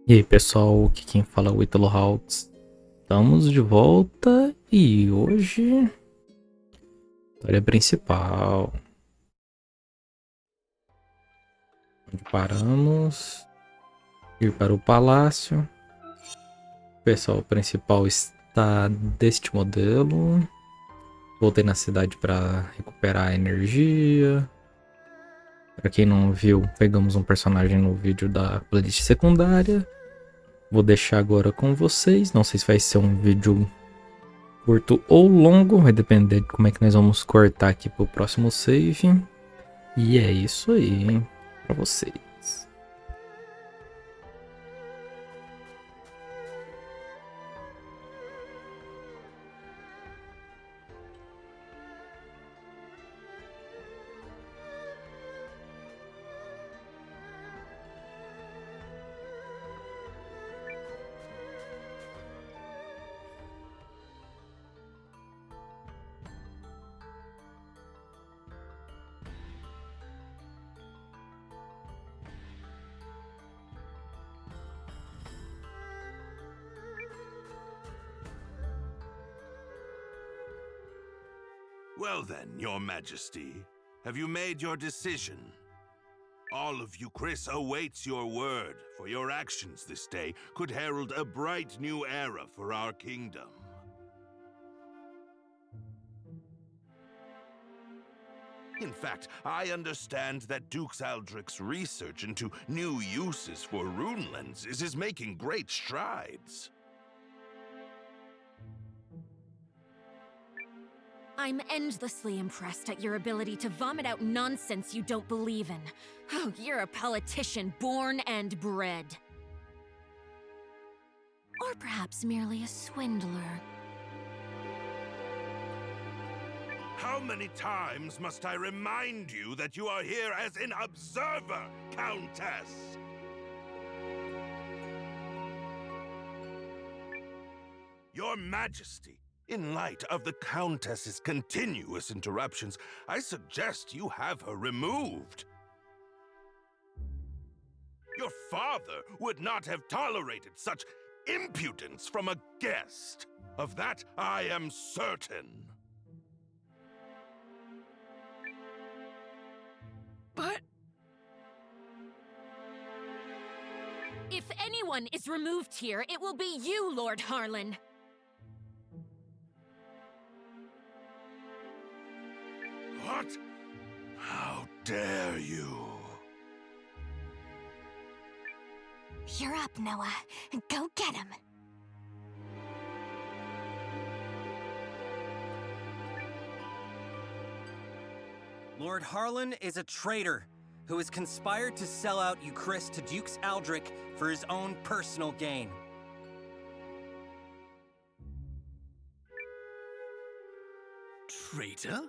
E aí pessoal, aqui quem fala é o Ítalo Hawks. Estamos de volta e hoje, história principal. Onde paramos, ir para o palácio. O pessoal principal está deste modelo. Voltei na cidade para recuperar a energia. Para quem não viu, pegamos um personagem no vídeo da playlist secundária. Vou deixar agora com vocês. Não sei se vai ser um vídeo curto ou longo, vai depender de como é que nós vamos cortar aqui pro próximo save. E é isso aí, hein, pra vocês. Well then, your majesty, have you made your decision? All of Euchrisse awaits your word, for your actions this day could herald a bright new era for our kingdom. In fact, I understand that Duke Aldrich's research into new uses for rune lenses is making great strides. I'm endlessly impressed at your ability to vomit out nonsense you don't believe in. Oh, you're a politician born and bred. Or perhaps merely a swindler. How many times must I remind you that you are here as an observer, Countess? Your Majesty, in light of the Countess's continuous interruptions, I suggest you have her removed. Your father would not have tolerated such impudence from a guest. Of that I am certain. But... if anyone is removed here, it will be you, Lord Harlan. What? How dare you? You're up, Noah. Go get him. Lord Harlan is a traitor who has conspired to sell out Euchrisse to Duke Aldrich for his own personal gain. Traitor?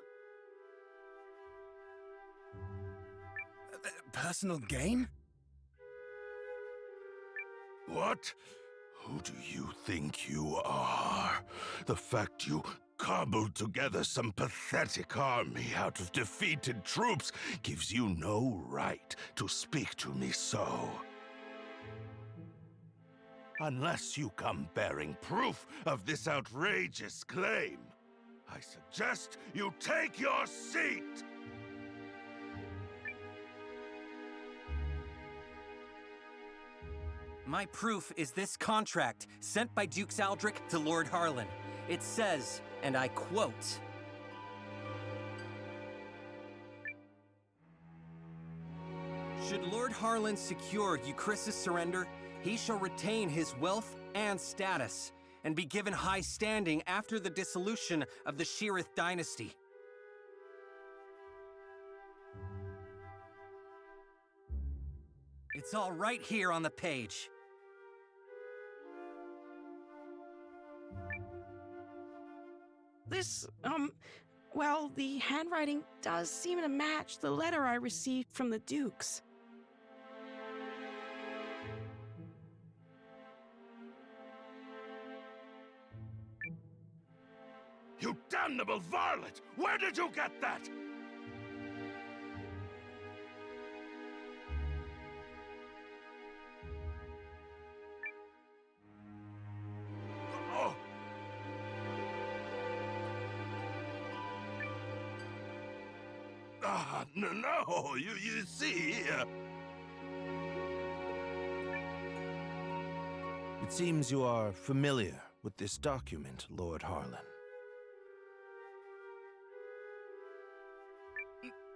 Personal gain? What? Who do you think you are? The fact you cobbled together some pathetic army out of defeated troops gives you no right to speak to me so. Unless you come bearing proof of this outrageous claim, I suggest you take your seat! My proof is this contract sent by Duke Aldrich to Lord Harlan. It says, and I quote, "Should Lord Harlan secure Euchrisse's surrender, he shall retain his wealth and status, and be given high standing after the dissolution of the Sheerith dynasty." It's all right here on the page. This, well, the handwriting does seem to match the letter I received from the Dukes. You damnable varlet! Where did you get that? No, you see... It seems you are familiar with this document, Lord Harlan.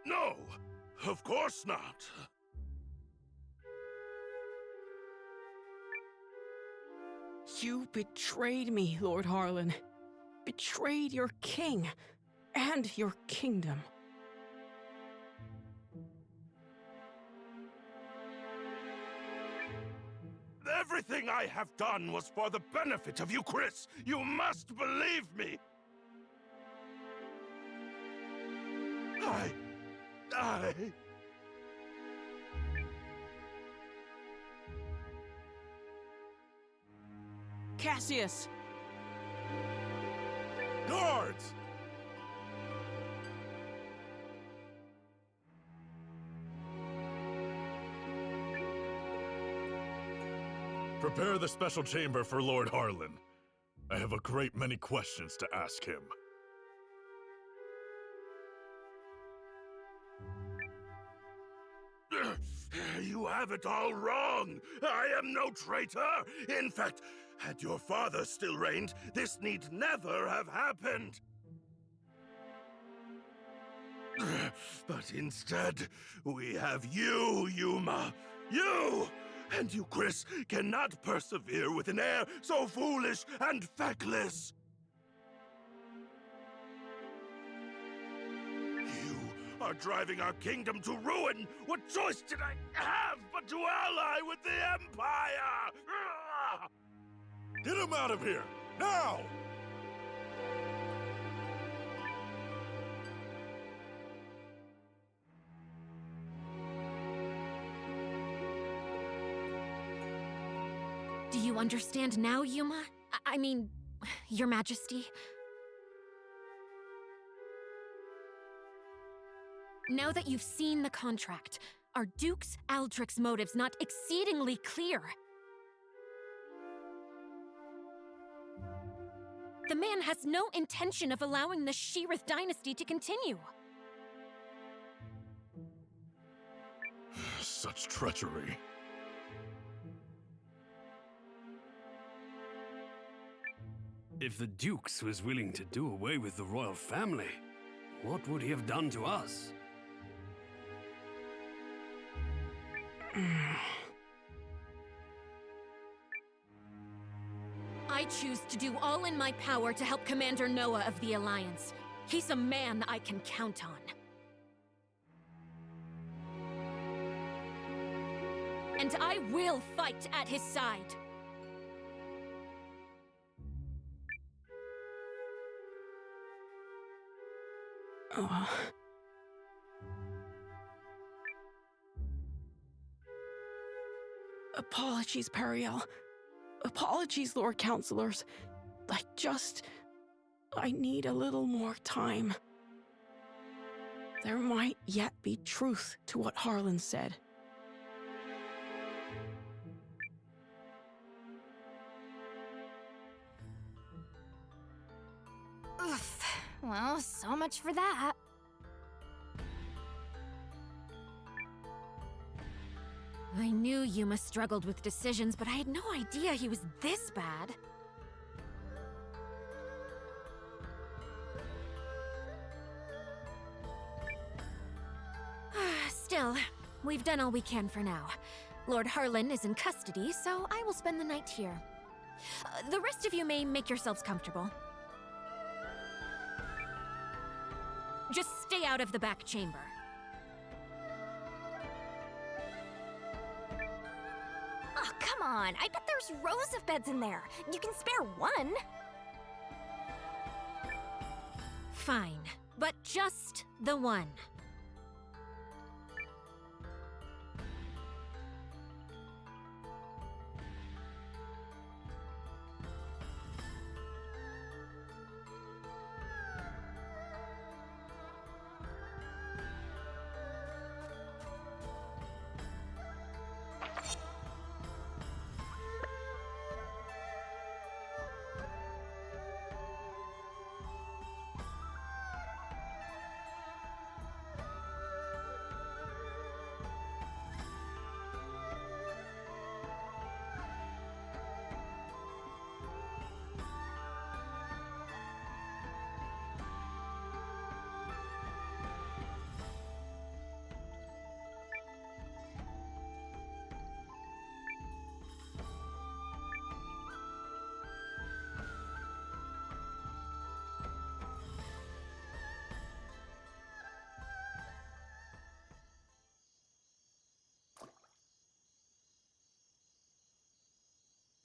No, of course not. You betrayed me, Lord Harlan. Betrayed your king and your kingdom. Everything I have done was for the benefit of Euchrisse. You must believe me. I... Cassius! Guards! Prepare the special chamber for Lord Harlan. I have a great many questions to ask him. You have it all wrong. I am no traitor. In fact, had your father still reigned, this need never have happened. But instead, we have you, Euma. You! And Euchrisse cannot persevere with an heir so foolish and feckless. You are driving our kingdom to ruin. What choice did I have but to ally with the Empire? Get him out of here! Now! Do you understand now, Euma? I mean, Your Majesty? Now that you've seen the contract, are Duke's Aldrich's motives not exceedingly clear? The man has no intention of allowing the Sheerith dynasty to continue. Such treachery. If the Dukes was willing to do away with the royal family, what would he have done to us? I choose to do all in my power to help Commander Noah of the Alliance. He's a man I can count on. And I will fight at his side. Apologies, Periel. Apologies, Lord Counselors. I need a little more time. There might yet be truth to what Harlan said. Oof. Well, so much for that. I knew Euma struggled with decisions, but I had no idea he was this bad. Still, we've done all we can for now. Lord Harlan is in custody, so I will spend the night here. The rest of you may make yourselves comfortable. Just stay out of the back chamber. Oh, come on. I bet there's rows of beds in there. You can spare one. Fine, but just the one.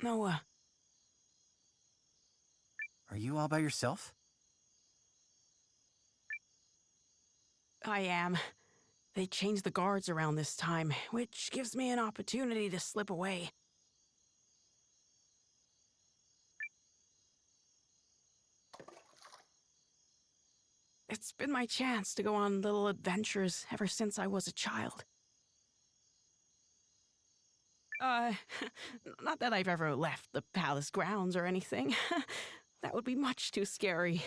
Noah. Are you all by yourself? I am. They changed the guards around this time, which gives me an opportunity to slip away. It's been my chance to go on little adventures ever since I was a child. Not that I've ever left the palace grounds or anything. That would be much too scary.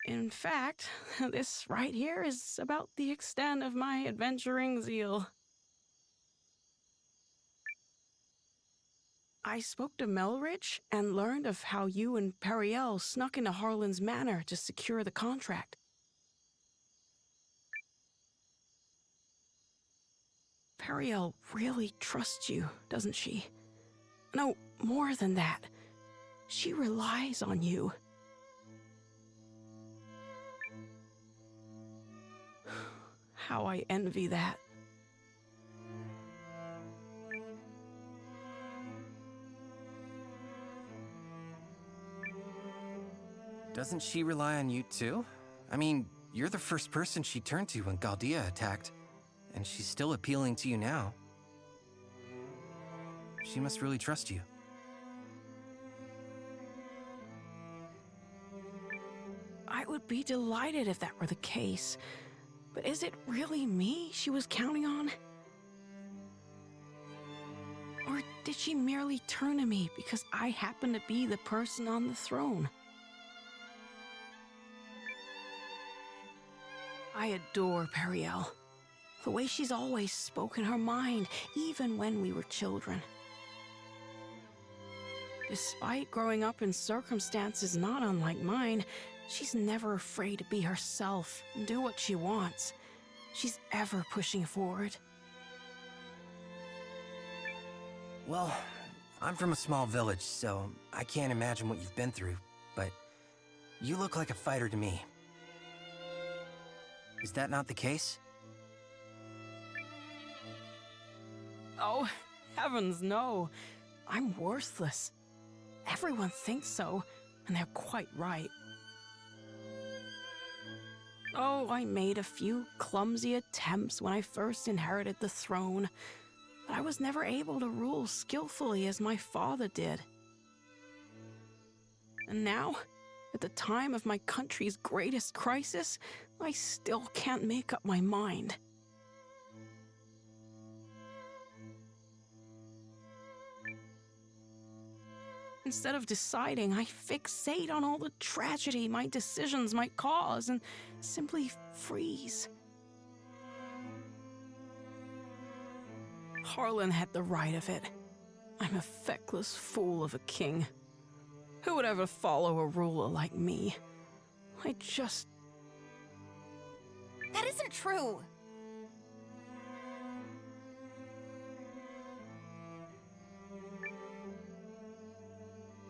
In fact, this right here is about the extent of my adventuring zeal. I spoke to Melridge and learned of how you and Periel snuck into Harlan's manor to secure the contract. Periel really trusts you, doesn't she? No, more than that. She relies on you. How I envy that. Doesn't she rely on you too? I mean, you're the first person she turned to when Galdea attacked, and she's still appealing to you now. She must really trust you. I would be delighted if that were the case. But is it really me she was counting on? Or did she merely turn to me because I happen to be the person on the throne? I adore Periel. The way she's always spoken her mind, even when we were children. Despite growing up in circumstances not unlike mine, she's never afraid to be herself and do what she wants. She's ever pushing forward. Well, I'm from a small village, so I can't imagine what you've been through, but you look like a fighter to me. Is that not the case? Oh, heavens no. I'm worthless. Everyone thinks so, and they're quite right. Oh, I made a few clumsy attempts when I first inherited the throne, but I was never able to rule skillfully as my father did. And now, at the time of my country's greatest crisis, I still can't make up my mind. Instead of deciding, I fixate on all the tragedy my decisions might cause and simply freeze. Harlan had the right of it. I'm a feckless fool of a king. Who would ever follow a ruler like me? I just... That isn't true.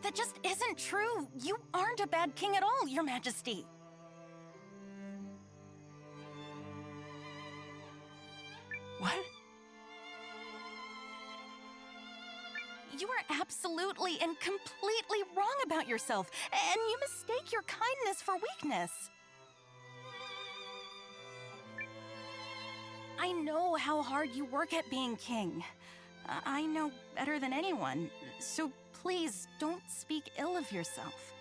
That just isn't true. You aren't a bad king at all, Your Majesty. What? You are absolutely and completely wrong about yourself, and you mistake your kindness for weakness. I know how hard you work at being king. I know better than anyone, so please don't speak ill of yourself.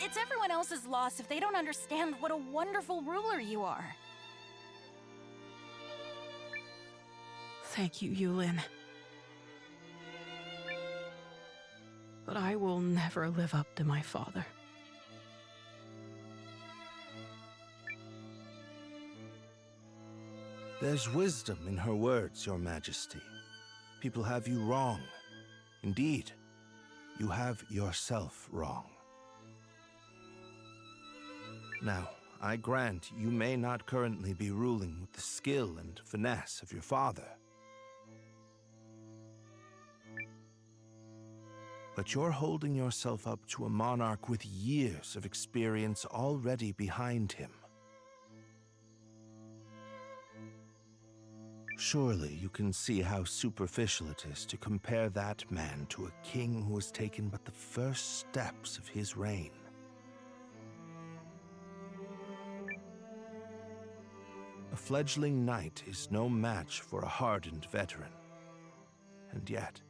It's everyone else's loss if they don't understand what a wonderful ruler you are. Thank you, Eiyuden. But I will never live up to my father. There's wisdom in her words, Your Majesty. People have you wrong. Indeed, you have yourself wrong. Now, I grant you may not currently be ruling with the skill and finesse of your father. But you're holding yourself up to a monarch with years of experience already behind him. Surely you can see how superficial it is to compare that man to a king who has taken but the first steps of his reign. A fledgling knight is no match for a hardened veteran. And yet,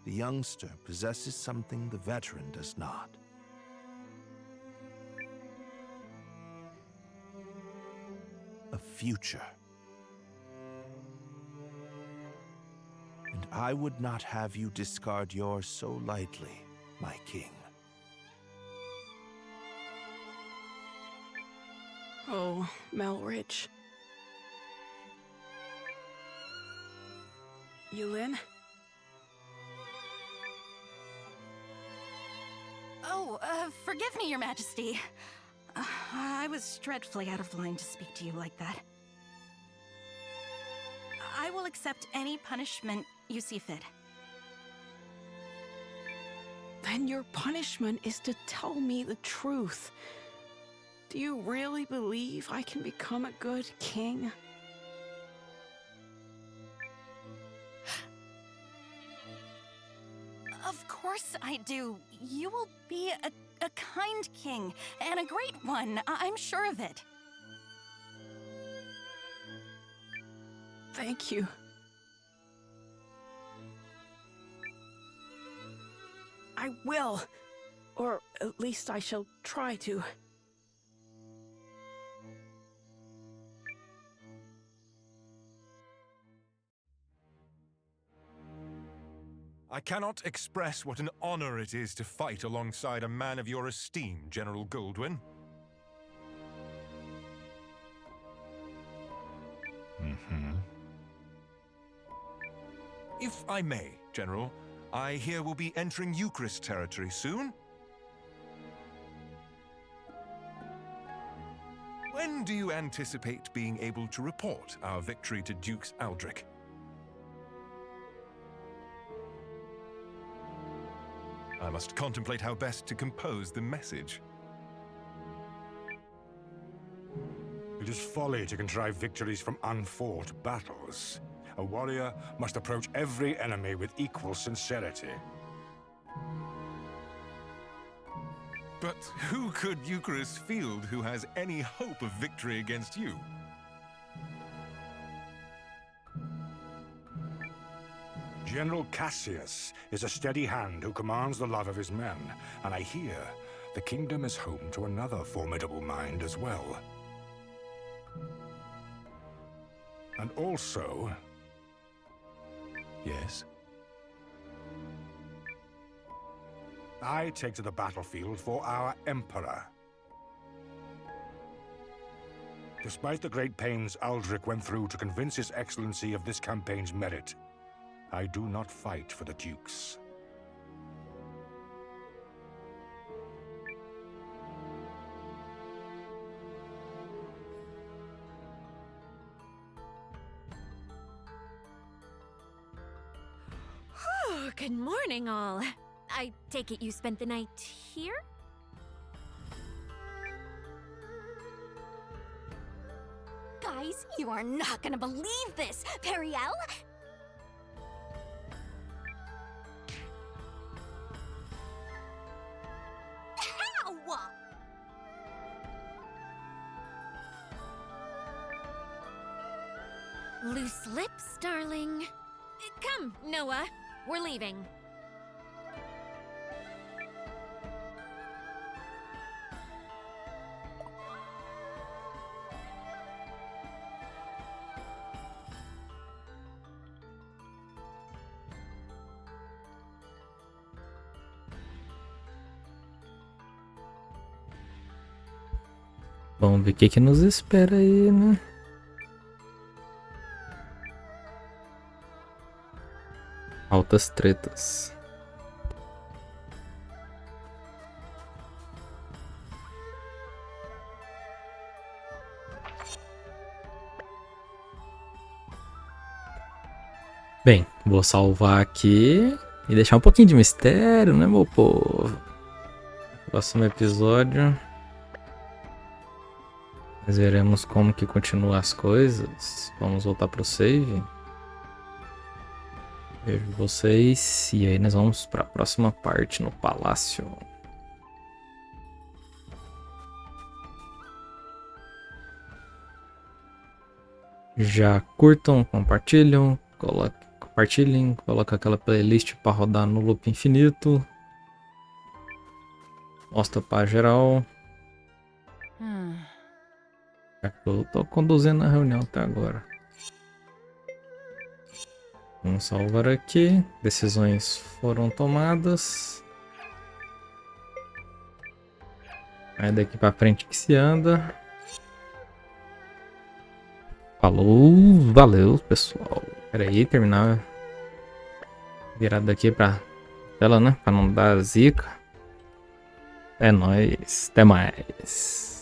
the youngster possesses something the veteran does not. A future. And I would not have you discard yours so lightly, my king. Oh, Melridge. Eiyuden? Oh, forgive me, Your Majesty. I was dreadfully out of line to speak to you like that. I will accept any punishment you see fit. Then your punishment is to tell me the truth. Do you really believe I can become a good king? Of course I do. You will be a kind king, and a great one. I'm sure of it. Thank you. I will. Or at least I shall try to. I cannot express what an honor it is to fight alongside a man of your esteem, General Goldwyn. If I may, General, I hear we'll be entering Euchrisse territory soon. When do you anticipate being able to report our victory to Dukes Aldrich? I must contemplate how best to compose the message. It is folly to contrive victories from unfought battles. A warrior must approach every enemy with equal sincerity. But who could Euchrisse field who has any hope of victory against you? General Cassius is a steady hand who commands the love of his men, and I hear the kingdom is home to another formidable mind as well. And also... Yes? I take to the battlefield for our Emperor. Despite the great pains Aldrich went through to convince His Excellency of this campaign's merit, I do not fight for the Dukes. Oh, good morning, all. I take it you spent the night here? Guys, you are not gonna believe this! Periel? How? Loose lips, darling. Come, Noah. We're leaving. Vamos ver o que nos espera aí, né? Altas tretas. Bem, vou salvar aqui e deixar um pouquinho de mistério, né, meu povo? Próximo episódio. Mas veremos como que continua as coisas. Vamos voltar pro save. Vejo vocês. E aí nós vamos para a próxima parte no palácio. Já curtam, compartilhem, coloca aquela playlist para rodar no loop infinito. Mostra para geral. Eu tô conduzindo a reunião até agora. Vamos salvar aqui. Decisões foram tomadas. É daqui pra frente que se anda. Falou, valeu pessoal. Pera aí, terminar. Virado daqui pra tela, né? Pra não dar zica. É nóis, até mais.